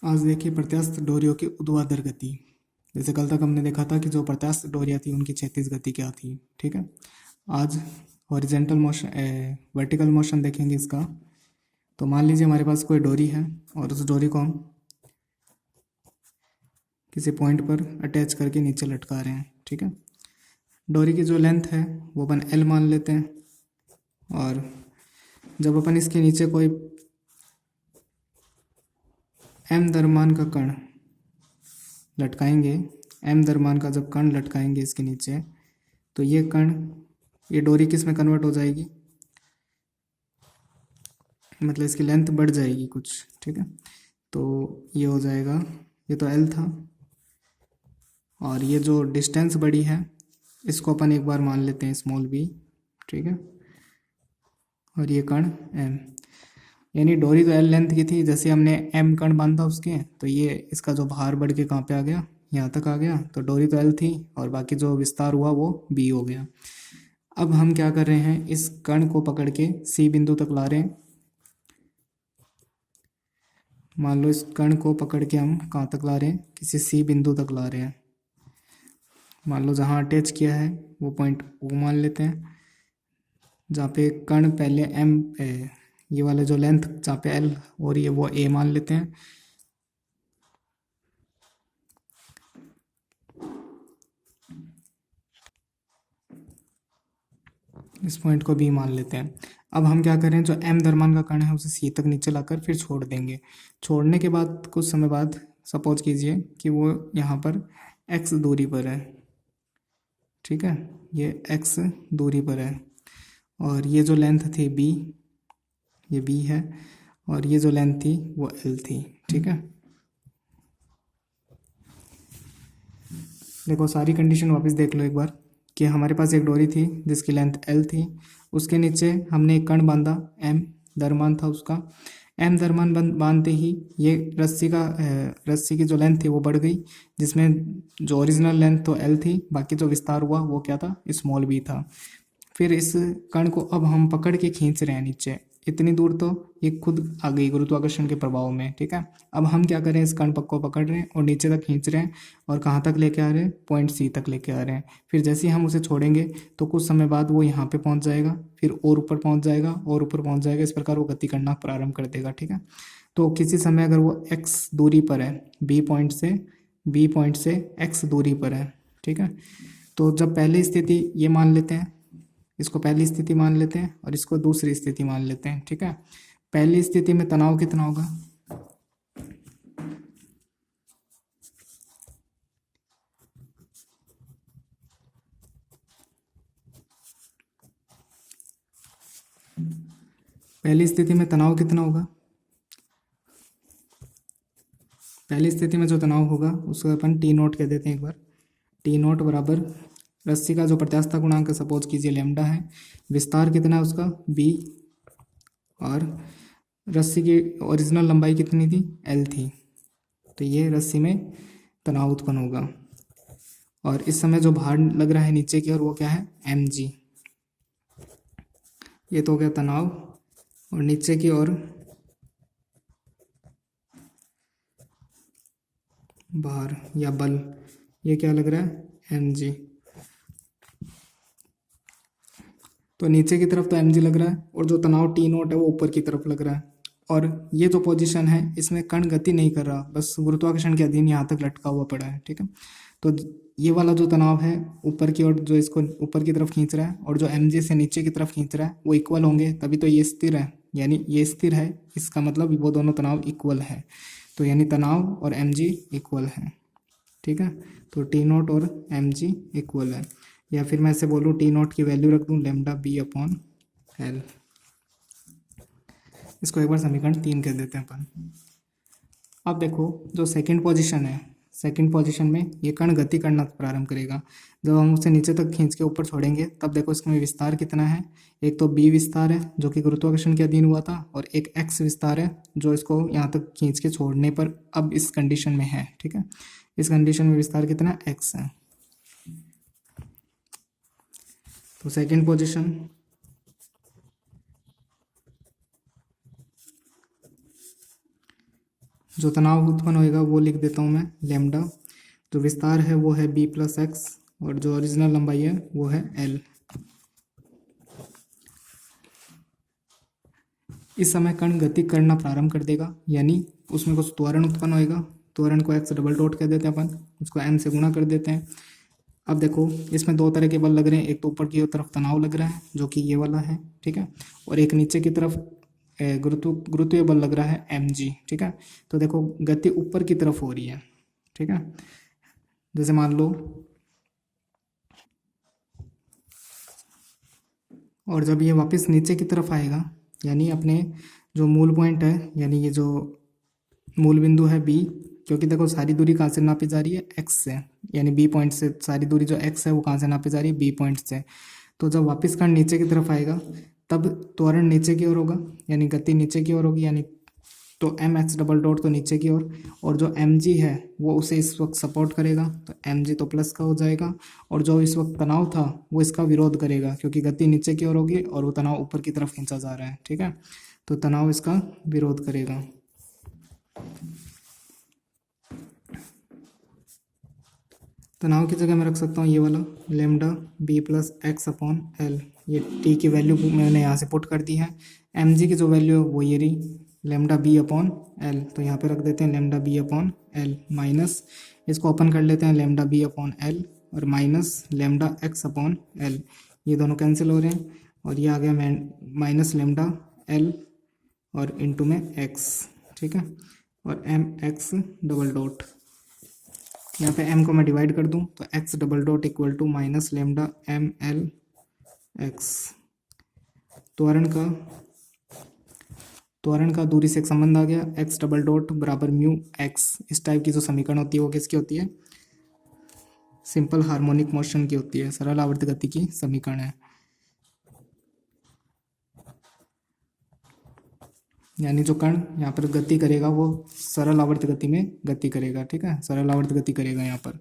आज देखिए प्रत्यास्थ डोरियों की ऊर्ध्वाधर गति। जैसे कल तक हमने देखा था कि जो प्रत्यास्थ डोरियां थी उनकी क्षैतिज गति क्या थी। ठीक है, आज हॉरिजेंटल मोशन वर्टिकल मोशन देखेंगे इसका। तो मान लीजिए हमारे पास कोई डोरी है और उस डोरी को हम किसी पॉइंट पर अटैच करके नीचे लटका रहे हैं। ठीक है, डोरी की जो लेंथ है वो अपन एल मान लेते हैं। और जब अपन इसके नीचे कोई एम द्रव्यमान का कण लटकाएंगे, एम द्रव्यमान का जब कण लटकाएंगे इसके नीचे, तो ये कण, ये डोरी किस में कन्वर्ट हो जाएगी, मतलब इसकी लेंथ बढ़ जाएगी कुछ। ठीक है, तो ये हो जाएगा, ये तो एल था और ये जो डिस्टेंस बढ़ी है इसको अपन एक बार मान लेते हैं स्मॉल बी। ठीक है, और ये कण एम, यानी डोरी तो एल लेंथ की थी, जैसे हमने एम कण बांधा उसके, तो ये इसका जो भार बढ़ के कहाँ पे आ गया, यहाँ तक आ गया। तो डोरी तो एल थी और बाकी जो विस्तार हुआ वो बी हो गया। अब हम क्या कर रहे हैं, इस कण को पकड़ के सी बिंदु तक ला रहे हैं। मान लो इस कण को पकड़ के हम कहाँ तक ला रहे हैं, किसी सी बिंदु तक ला रहे हैं। मान लो जहाँ अटैच किया है वो पॉइंट ओ मान लेते हैं, जहाँ पे कण पहले एम, ये वाले जो लेंथ जहाँ पे एल और ये वो ए मान लेते हैं। इस पॉइंट को बी मान लेते हैं। अब हम क्या करें, जो एम द्रव्यमान का कण है उसे सी तक नीचे लाकर फिर छोड़ देंगे। छोड़ने के बाद कुछ समय बाद सपोज कीजिए कि वो यहाँ पर एक्स दूरी पर है। ठीक है, ये एक्स दूरी पर है और ये जो लेंथ थी बी, ये बी है, और ये जो लेंथ थी वो एल थी। ठीक है, देखो सारी कंडीशन वापस देख लो एक बार, कि हमारे पास एक डोरी थी जिसकी लेंथ एल थी, उसके नीचे हमने एक कण बांधा, एम द्रव्यमान था उसका। एम द्रव्यमान बांधते ही ये रस्सी की जो लेंथ थी वो बढ़ गई, जिसमें जो ओरिजिनल लेंथ तो एल थी, बाकी जो विस्तार हुआ वो क्या था, स्मॉल बी था। फिर इस कण को अब हम पकड़ के खींच रहे हैं नीचे, इतनी दूर तो ये खुद आ गई गुरुत्वाकर्षण के प्रभाव में। ठीक है, अब हम क्या करें, इस कण को पकड़ रहे हैं और नीचे तक खींच रहे हैं और कहाँ तक लेके आ रहे हैं, पॉइंट सी तक लेके आ रहे हैं। फिर जैसे ही हम उसे छोड़ेंगे तो कुछ समय बाद वो यहाँ पे पहुँच जाएगा, फिर और ऊपर पहुँच जाएगा और ऊपर पहुँच जाएगा, इस प्रकार वो गति करना प्रारंभ कर देगा। ठीक है, तो किसी समय अगर वो एक्स दूरी पर है, बी पॉइंट से एक्स दूरी पर है। ठीक है, तो जब पहली स्थिति ये मान लेते हैं, इसको पहली स्थिति मान लेते हैं और इसको दूसरी स्थिति मान लेते हैं। ठीक है, पहली स्थिति में तनाव कितना होगा, पहली स्थिति में तनाव कितना होगा, पहली स्थिति में जो तनाव होगा उसको अपन टी नोट कह देते हैं एक बार। टी नोट बराबर रस्सी का जो प्रत्यास्थता गुणांक सपोज कीजिए लैम्डा है, विस्तार कितना है उसका बी, और रस्सी की ओरिजिनल लंबाई कितनी थी, एल थी। तो ये रस्सी में तनाव उत्पन्न होगा और इस समय जो भार लग रहा है नीचे की ओर वो क्या है, एम जी। ये तो हो गया तनाव, और नीचे की ओर भार या बल, ये क्या लग रहा है, एम जी। तो नीचे की तरफ तो एम जी लग रहा है और जो तनाव टी नोट है वो ऊपर की तरफ लग रहा है। और ये जो पोजीशन है इसमें कण गति नहीं कर रहा, बस गुरुत्वाकर्षण के अधीन यहाँ तक लटका हुआ पड़ा है। ठीक है, तो ये वाला जो तनाव है ऊपर की ओर, जो इसको ऊपर की तरफ खींच रहा है और जो एम जी से नीचे की तरफ खींच रहा है, वो इक्वल होंगे, तभी तो ये स्थिर है। यानी ये स्थिर है, इसका मतलब वो दोनों तनाव इक्वल है। तो यानी तनाव और एम जी इक्वल है। ठीक है, तो टी नोट और एम जी इक्वल है, या फिर मैं ऐसे बोलूँ टी नोट की वैल्यू रख दूँ लेमडा बी अपॉन एल। इसको एक बार समीकरण 3 कह देते हैं अपन। अब देखो जो सेकंड पोजीशन है, सेकंड पोजीशन में ये कण गति करना प्रारंभ करेगा। जब हम उसे नीचे तक खींच के ऊपर छोड़ेंगे तब देखो इसमें विस्तार कितना है, एक तो बी विस्तार है जो कि गुरुत्वाकर्षण के अधीन हुआ था, और एक एक्स विस्तार है जो इसको यहाँ तक खींच के छोड़ने पर अब इस कंडीशन में है। ठीक है, इस कंडीशन में विस्तार कितना, एक्स है। तो सेकंड पोजीशन, जो तनाव उत्पन्न होएगा वो लिख देता हूँ मैं लेमडा। जो विस्तार है वो है बी प्लस एक्स और जो ओरिजिनल लंबाई है वो है एल। इस समय कण गति करना प्रारंभ कर देगा, यानी उसमें कुछ त्वरण उत्पन्न होएगा। त्वरण को एक्स डबल डॉट कह देते हैं अपन, उसको एम से गुणा कर देते हैं। अब देखो इसमें दो तरह के बल लग रहे हैं, एक तो ऊपर की तरफ तनाव लग रहा है जो कि ये वाला है, ठीक है, और एक नीचे की तरफ गुरुत्वीय बल लग रहा है mg, ठीक है। तो देखो गति ऊपर की तरफ हो रही है, ठीक है। जैसे मान लो, और जब ये वापस नीचे की तरफ आएगा, यानी अपने जो मूल पॉइंट है, यानी ये जो मूल बिंदु है बी, क्योंकि देखो सारी दूरी कहाँ से नापी जा रही है x से, यानी बी पॉइंट से सारी दूरी जो x है वो कहाँ से नापी जा रही है बी पॉइंट से। तो जब वापस कण नीचे की तरफ आएगा तब त्वरण नीचे की ओर होगा, यानी गति नीचे की ओर होगी, यानी तो एम एक्स डबल डॉट तो नीचे की ओर, और जो एम जी है वो उसे इस वक्त सपोर्ट करेगा, तो एम जी तो प्लस का हो जाएगा, और जो इस वक्त तनाव था वो इसका विरोध करेगा, क्योंकि गति नीचे की ओर होगी और वो तनाव ऊपर की तरफ खींचा जा रहा है, ठीक है। तो तनाव इसका विरोध करेगा। तनाव की जगह मैं रख सकता हूँ ये वाला lambda B plus X upon L. ये टी की वैल्यू मैंने यहाँ से पुट कर दी है, एम जी की जो वैल्यू है वो ये रही लेमडा बी अपॉन एल, तो यहाँ पे रख देते हैं lambda B upon L minus, इसको ओपन कर लेते हैं लेमडा बी अपॉन एल और minus lambda X upon L, ये दोनों कैंसिल हो रहे हैं, और ये आ गया माइनस लेमडा एल और इंटू में एक्स, ठीक है, और एम एक्स डबल डॉट, यहाँ पे m को मैं डिवाइड कर दूँ तो x double dot equal to minus lambda M L X. त्वरण का दूरी से एक संबंध आ गया, x डबल डॉट बराबर म्यू x। इस टाइप की जो समीकरण होती है वो किसकी होती है, सिंपल हार्मोनिक मोशन की होती है, सरल आवर्त गति की समीकरण है। यानी जो कण यहाँ पर गति करेगा वो सरल आवर्त गति में गति करेगा, ठीक है, सरल आवर्त गति करेगा यहाँ पर।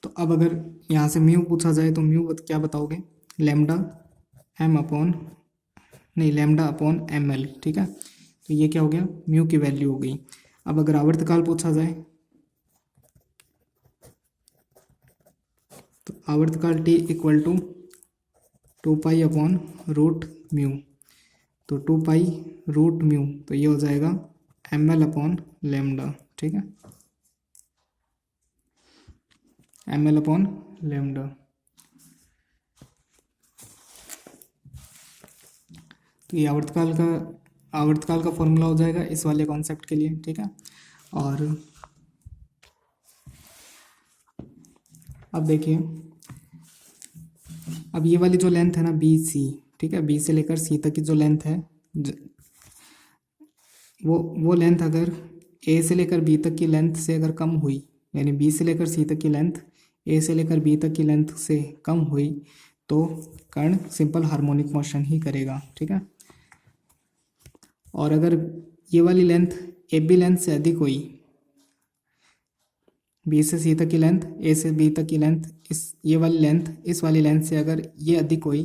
तो अब अगर यहाँ से म्यू पूछा जाए तो म्यू क्या बताओगे, लेमडा एम अपॉन नहीं लेमडा अपॉन एम एल, ठीक है। तो ये क्या हो गया, म्यू की वैल्यू हो गई। अब अगर आवर्तकाल पूछा जाए तो आवर्तकाल T equal to 2 pi upon root mu, तो 2 पाई रूट म्यू, तो ये हो जाएगा एम एल अपॉन लेमडा, ठीक है, एम एल अपॉन लेमडा। तो ये आवर्तकाल का फॉर्मूला हो जाएगा इस वाले कॉन्सेप्ट के लिए, ठीक है। और अब देखिए, अब ये वाली जो लेंथ है ना बी सी, ठीक है, बी से लेकर सी तक की जो लेंथ है वो लेंथ अगर ए से लेकर बी तक की लेंथ से अगर कम हुई, यानी बी से लेकर सी तक की लेंथ ए से लेकर बी तक की लेंथ से कम हुई तो कण सिंपल हार्मोनिक मोशन ही करेगा, ठीक है। और अगर ये वाली लेंथ ए बी लेंथ से अधिक हुई, बी से सी तक की लेंथ ए से बी तक की लेंथ, ये वाली लेंथ इस वाली लेंथ से अगर ये अधिक हुई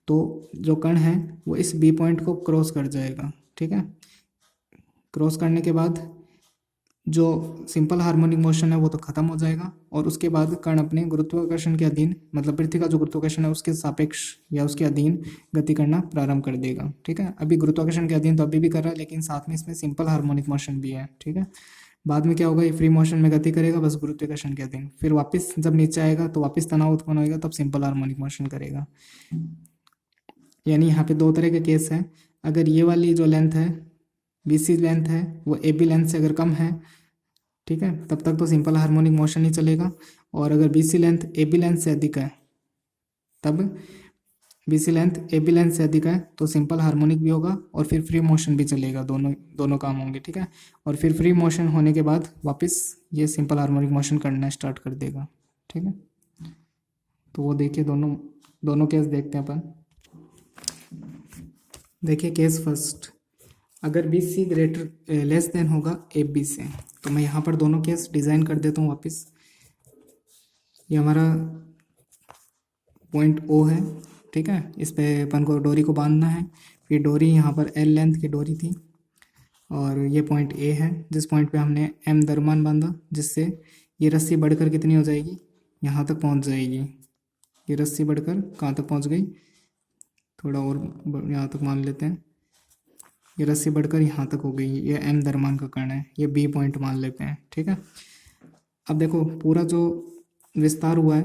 तो जो कण है वो इस बी पॉइंट को क्रॉस कर जाएगा, ठीक है। क्रॉस करने के बाद जो सिंपल हार्मोनिक मोशन है वो तो खत्म हो जाएगा, और उसके बाद कण अपने गुरुत्वाकर्षण के अधीन, मतलब पृथ्वी का जो गुरुत्वाकर्षण है उसके सापेक्ष या उसके अधीन गति करना प्रारंभ कर देगा, ठीक है। अभी गुरुत्वाकर्षण के अधीन तो अभी भी कर रहा है, लेकिन साथ में इसमें सिंपल हार्मोनिक मोशन भी है, ठीक है। बाद में क्या होगा, ये फ्री मोशन में गति करेगा बस गुरुत्वाकर्षण के अधीन, फिर वापस जब नीचे आएगा तो वापस तनाव उत्पन्न होगा, तब सिंपल हार्मोनिक मोशन करेगा। यानी यहाँ पे दो तरह के केस हैं, अगर ये वाली जो लेंथ है बी सी लेंथ है वो ए बी लेंथ से अगर कम है, ठीक है, तब तक तो सिंपल हार्मोनिक मोशन ही चलेगा, और अगर B C length A B length से अधिक है तब B C length A B length से अधिक है तो सिंपल हार्मोनिक भी होगा और फिर फ्री मोशन भी चलेगा, दोनों काम होंगे, ठीक है। और फिर फ्री मोशन होने के बाद वापस ये सिंपल हार्मोनिक मोशन करना स्टार्ट कर देगा, ठीक है। तो वो देखिए दोनों केस देखते हैं अपन। देखिए केस फर्स्ट, अगर B C greater less than होगा ए बी से, तो मैं यहाँ पर दोनों केस डिज़ाइन कर देता हूँ वापस। ये हमारा पॉइंट ओ है, ठीक है। इस पे अपन को डोरी को बांधना है। फिर डोरी यहाँ पर L लेंथ की डोरी थी और ये पॉइंट A है जिस पॉइंट पे हमने M दरमान बांधा, जिससे ये रस्सी बढ़कर कितनी हो जाएगी, यहाँ तक पहुँच जाएगी। ये रस्सी बढ़कर कहाँ तक पहुँच गई, थोड़ा और यहाँ तक मान लेते हैं। ये रस्सी बढ़कर यहाँ तक हो गई। ये M दरमान का कर्ण है, ये B पॉइंट मान लेते हैं, ठीक है। अब देखो पूरा जो विस्तार हुआ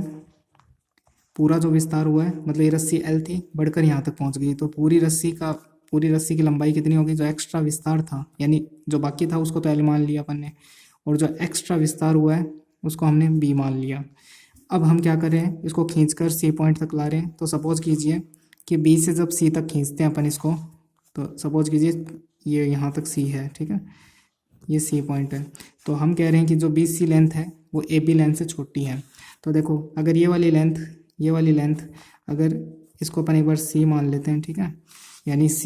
है, मतलब ये रस्सी L थी, बढ़कर यहाँ तक पहुँच गई, तो पूरी रस्सी की लंबाई कितनी होगी, जो एक्स्ट्रा विस्तार था, यानी जो बाकी था उसको तो L मान लिया अपन ने, और जो एक्स्ट्रा विस्तार हुआ है उसको हमने B मान लिया। अब हम क्या कर रहे हैं, इसको खींचकर C पॉइंट तक ला रहे हैं। तो सपोज कीजिए कि B से जब C तक खींचते हैं अपन इसको, तो सपोज कीजिए ये यहाँ तक C है, ठीक है, ये C पॉइंट है। तो हम कह रहे हैं कि जो BC लेंथ है वो AB लेंथ से छोटी है। तो देखो अगर ये वाली लेंथ अगर इसको अपन एक बार C मान लेते हैं, ठीक है, यानी C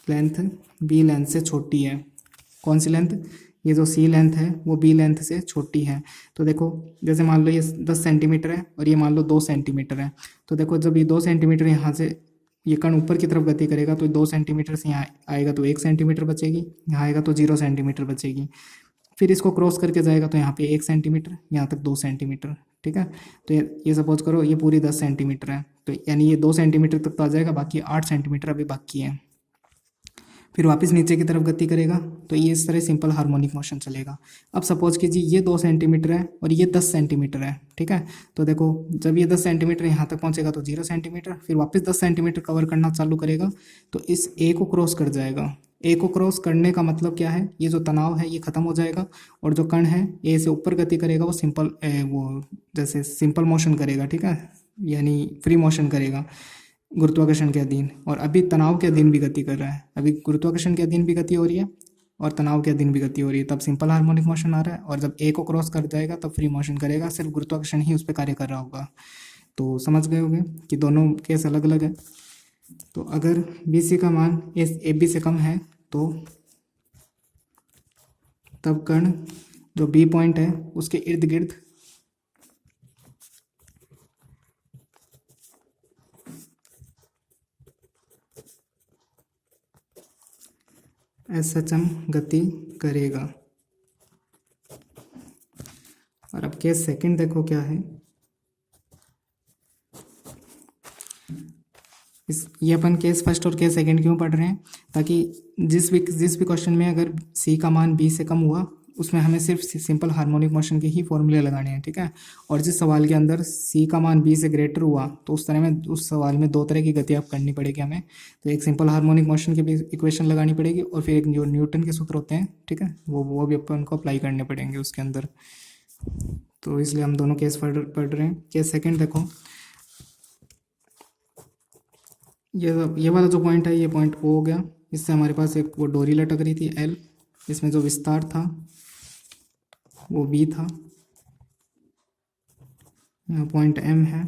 लेंथ B लेंथ से छोटी है। कौन सी लेंथ, ये जो C लेंथ है वो B लेंथ से छोटी है। तो देखो जैसे मान लो ये 10 सेंटीमीटर है और ये मान लो 2 सेंटीमीटर है। तो देखो जब ये 2 सेंटीमीटर यहाँ से ये कण ऊपर की तरफ गति करेगा तो 2 सेंटीमीटर से यहाँ आएगा तो 1 सेंटीमीटर बचेगी, यहाँ आएगा तो 0 सेंटीमीटर बचेगी। फिर इसको क्रॉस करके जाएगा तो यहाँ पे 1 सेंटीमीटर, यहाँ तक 2 सेंटीमीटर, ठीक है। तो ये सपोज करो ये पूरी 10 सेंटीमीटर है, तो यानी ये 2 सेंटीमीटर तक तो आ जाएगा, बाकी 8 सेंटीमीटर अभी बाकी है। फिर वापस नीचे की तरफ गति करेगा तो ये इस तरह सिंपल हार्मोनिक मोशन चलेगा। अब सपोज कीजिए ये 2 सेंटीमीटर है और ये 10 सेंटीमीटर है, ठीक है। तो देखो जब ये 10 सेंटीमीटर यहाँ तक पहुँचेगा तो 0 सेंटीमीटर, फिर वापस 10 सेंटीमीटर कवर करना चालू करेगा तो इस A को क्रॉस कर जाएगा। A को क्रॉस करने का मतलब क्या है, ये जो तनाव है ये खत्म हो जाएगा और जो कण है A से ऊपर गति करेगा वो जैसे सिंपल मोशन करेगा, ठीक है, यानी फ्री मोशन करेगा गुरुत्वाकर्षण के अधीन, और अभी तनाव के अधीन भी गति कर रहा है। अभी गुरुत्वाकर्षण के अधीन भी गति हो रही है और तनाव के अधीन भी गति हो रही है, तब सिंपल हार्मोनिक मोशन आ रहा है। और जब A को क्रॉस कर जाएगा तब फ्री मोशन करेगा, सिर्फ गुरुत्वाकर्षण ही उस पर कार्य कर रहा होगा। तो समझ गए होंगे कि दोनों केस अलग अलग है। तो अगर BC का मान AB से कम है तो तब कण जो B पॉइंट है उसके इर्द गिर्द SHM गति करेगा। और अब केस सेकंड देखो क्या है। ये अपन केस फर्स्ट और केस सेकंड क्यों पढ़ रहे हैं, ताकि जिस भी क्वेश्चन में अगर C का मान B से कम हुआ उसमें हमें सिर्फ सिंपल हार्मोनिक मोशन के ही फॉर्मूले लगाने हैं, ठीक है। और जिस सवाल के अंदर C का मान B से ग्रेटर हुआ तो उस तरह में उस सवाल में 2 तरह की गति आप करनी पड़ेगी हमें। तो एक सिंपल हार्मोनिक मोशन की भी इक्वेशन लगानी पड़ेगी और फिर एक जो न्यूटन के सूत्र होते हैं, ठीक है, वो भी अपन को अप्लाई करने पड़ेंगे उसके अंदर। तो इसलिए हम दोनों केस पढ़ रहे हैं। केस सेकेंड देखो, ये वाला जो पॉइंट है ये पॉइंट O हो गया। इससे हमारे पास एक वो डोरी लटक रही थी L, इसमें जो विस्तार था वो B था, यहाँ पॉइंट M है।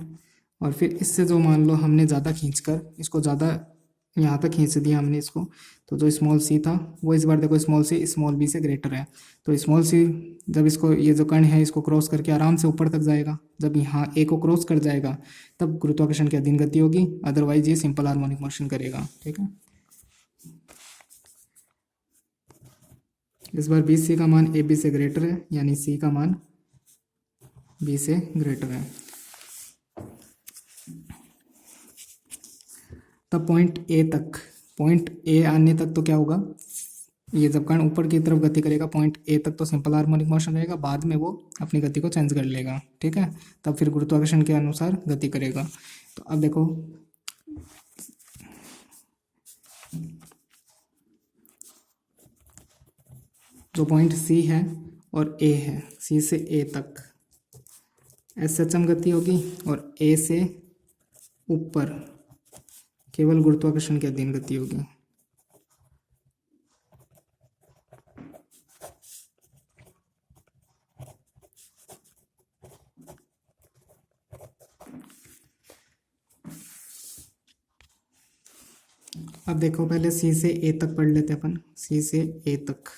और फिर इससे जो मान लो हमने ज़्यादा खींचकर इसको ज़्यादा यहाँ तक खींच दिया हमने इसको, तो जो स्मॉल C था वो इस बार देखो स्मॉल C स्मॉल B से ग्रेटर है। तो स्मॉल C जब इसको ये जो कण है इसको क्रॉस करके आराम से ऊपर तक जाएगा, जब यहाँ A को क्रॉस कर जाएगा तब गुरुत्वाकर्षण के अधीन गति होगी, अदरवाइज ये सिंपल हार्मोनिक मोशन करेगा, ठीक है। इस बार BC का मान AB से ग्रेटर है, यानी C का मान B से ग्रेटर है। तब पॉइंट A आने तक तो क्या होगा, ये जब कण ऊपर की तरफ गति करेगा पॉइंट A तक तो सिंपल हार्मोनिक मोशन रहेगा, बाद में वो अपनी गति को चेंज कर लेगा, ठीक है। तब फिर गुरुत्वाकर्षण के अनुसार गति करेगा। तो अब देखो जो पॉइंट C है और A है, C से A तक SHM गति होगी और A से ऊपर केवल गुरुत्वाकर्षण के अधीन गति होगी। अब देखो पहले C से A तक पढ़ लेते हैं अपन। C से A तक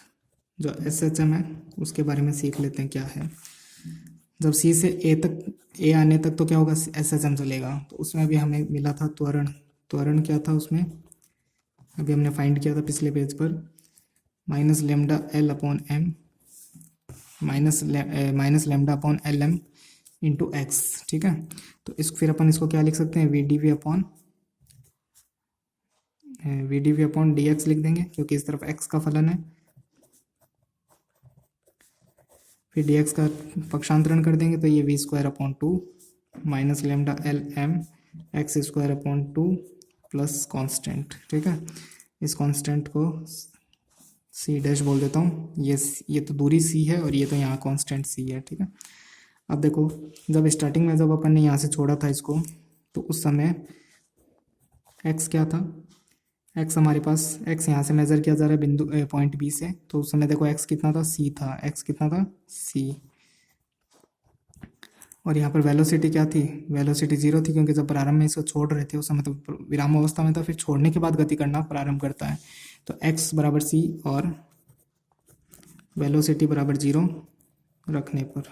जो SHM है उसके बारे में सीख लेते हैं क्या है। जब सी से ए तक, ए आने तक तो क्या होगा, एस एच एम चलेगा। तो उसमें भी हमें मिला था त्वरण। त्वरण क्या था उसमें, अभी हमने फाइंड किया था पिछले पेज पर, minus lambda L upon M minus lambda upon L M into X. ठीक है, तो इस फिर अपन इसको क्या लिख सकते हैं, V D V upon D X लिख देंगे, क्योंकि इस तरफ एक्स का फलन है। फिर डी एक्स का पक्षांतरण कर देंगे तो ये V square upon 2 minus lambda L M X square upon 2 plus constant. ठीक है, इस कॉन्स्टेंट को सी डैश बोल देता हूँ। ये तो दूरी सी है और ये तो यहाँ कॉन्स्टेंट सी है। ठीक है, अब देखो, जब स्टार्टिंग में जब अपन ने यहाँ से छोड़ा था इसको, तो उस समय एक्स क्या था, एक्स हमारे पास, एक्स यहाँ से मेज़र किया जा रहा है बिंदु पॉइंट बी से, तो उस समय देखो एक्स कितना था, सी था। एक्स कितना था, सी। और यहाँ पर वेलोसिटी क्या थी, वेलोसिटी 0 थी, क्योंकि जब प्रारंभ में इसको छोड़ रहे थे उस समय तो विराम अवस्था में था, फिर छोड़ने के बाद गति करना प्रारंभ करता है। तो एक्स बराबर सी और वेलोसिटी बराबर 0 रखने पर,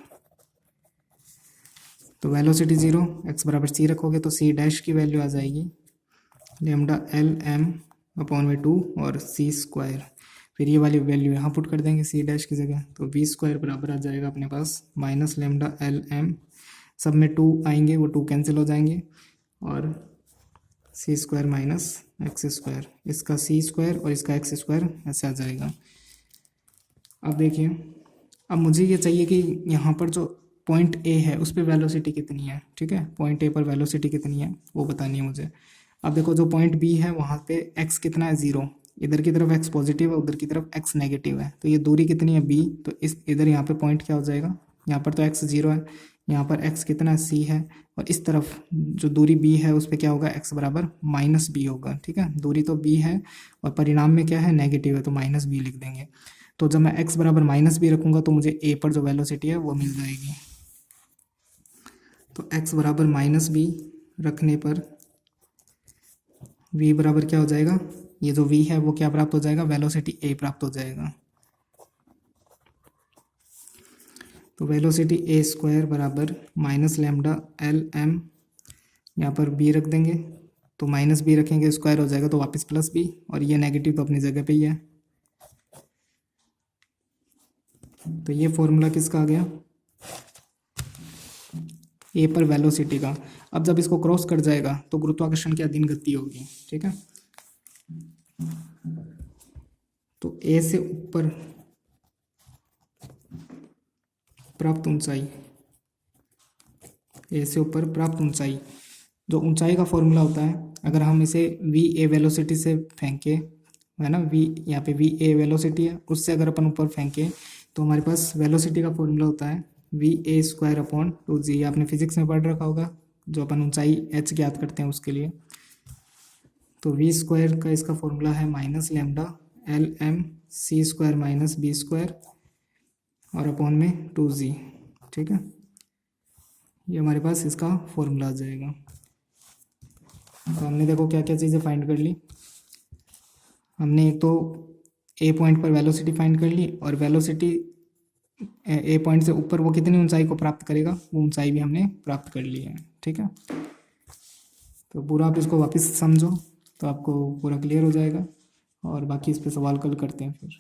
तो वेलोसिटी 0, एक्स बराबर सी रखोगे तो सी डैश की वैल्यू आ जाएगी लेमडा एल एम अपॉन में 2 और सी स्क्वायर। फिर ये वाली वैल्यू यहाँ पुट कर देंगे सी डैश की जगह, तो वी स्क्वायर बराबर आ जाएगा अपने पास माइनस लेमडा एल एम, सब में 2 आएंगे, वो 2 कैंसिल हो जाएंगे, और सी स्क्वायर माइनस एक्स स्क्वायर, इसका सी स्क्वायर और इसका एक्स स्क्वायर ऐसे आ जाएगा। अब देखिए, अब मुझे ये चाहिए कि यहाँ पर जो पॉइंट ए है उस पर वेलोसिटी कितनी है। ठीक है, पॉइंट ए पर वेलोसिटी कितनी है वो बतानी है मुझे। अब देखो, जो पॉइंट बी है वहाँ पे एक्स कितना है, 0, इधर की तरफ एक्स पॉजिटिव है, उधर की तरफ एक्स नेगेटिव है, तो ये दूरी कितनी है, बी। तो इस इधर यहाँ पे पॉइंट क्या हो जाएगा, यहाँ पर तो एक्स 0 है, यहाँ पर एक्स कितना है, सी है, और इस तरफ जो दूरी बी है उस पर क्या होगा, एक्स बराबर माइनस बी होगा। ठीक है, दूरी तो बी है और परिणाम में क्या है, नेगेटिव है, तो माइनस बी लिख देंगे। तो जब मैं एक्स बराबर माइनस बी रखूँगा तो मुझे ए पर जो वेलोसिटी है वो मिल जाएगी। तो एक्स बराबर माइनस बी रखने पर v बराबर क्या हो जाएगा, ये जो v है वो क्या प्राप्त हो जाएगा, वेलोसिटी a प्राप्त हो जाएगा। तो वेलोसिटी a स्क्वायर बराबर माइनस लेमडा एल एम, यहाँ पर b रख देंगे, तो माइनस b रखेंगे स्क्वायर हो जाएगा, तो वापस प्लस b, और ये नेगेटिव तो अपनी जगह पे ही है। तो ये फॉर्मूला किसका आ गया, ए पर वेलोसिटी का। अब जब इसको क्रॉस कर जाएगा तो गुरुत्वाकर्षण की अधीन गति होगी। ठीक है, तो ए से ऊपर प्राप्त ऊंचाई, ए से ऊपर प्राप्त ऊंचाई, जो ऊंचाई का फॉर्मूला होता है, अगर हम इसे वी ए वेलोसिटी से फेंके, है ना, वी यहाँ पे वी ए वेलोसिटी है, उससे अगर अपन ऊपर फेंके तो हमारे पास वेलोसिटी का फॉर्मूला होता है V A square upon 2g। आपने फिजिक्स में पढ़ रखा होगा, जो अपन ऊंचाई h ज्ञात करते हैं उसके लिए। तो वी स्क्वायर का इसका फॉर्मूला है minus lambda L M C square minus B square और अपॉन में 2g। ठीक है, ये हमारे पास इसका फॉर्मूला आ जाएगा। तो हमने देखो क्या क्या चीज़ें फाइंड कर ली। हमने एक तो ए पॉइंट पर वेलोसिटी फाइंड कर ली, और वेलोसिटी ए पॉइंट से ऊपर वो कितनी ऊंचाई को प्राप्त करेगा, वो ऊंचाई भी हमने प्राप्त कर ली है। ठीक है, तो पूरा आप इसको वापस समझो तो आपको पूरा क्लियर हो जाएगा, और बाकी इस पे सवाल कल करते हैं फिर।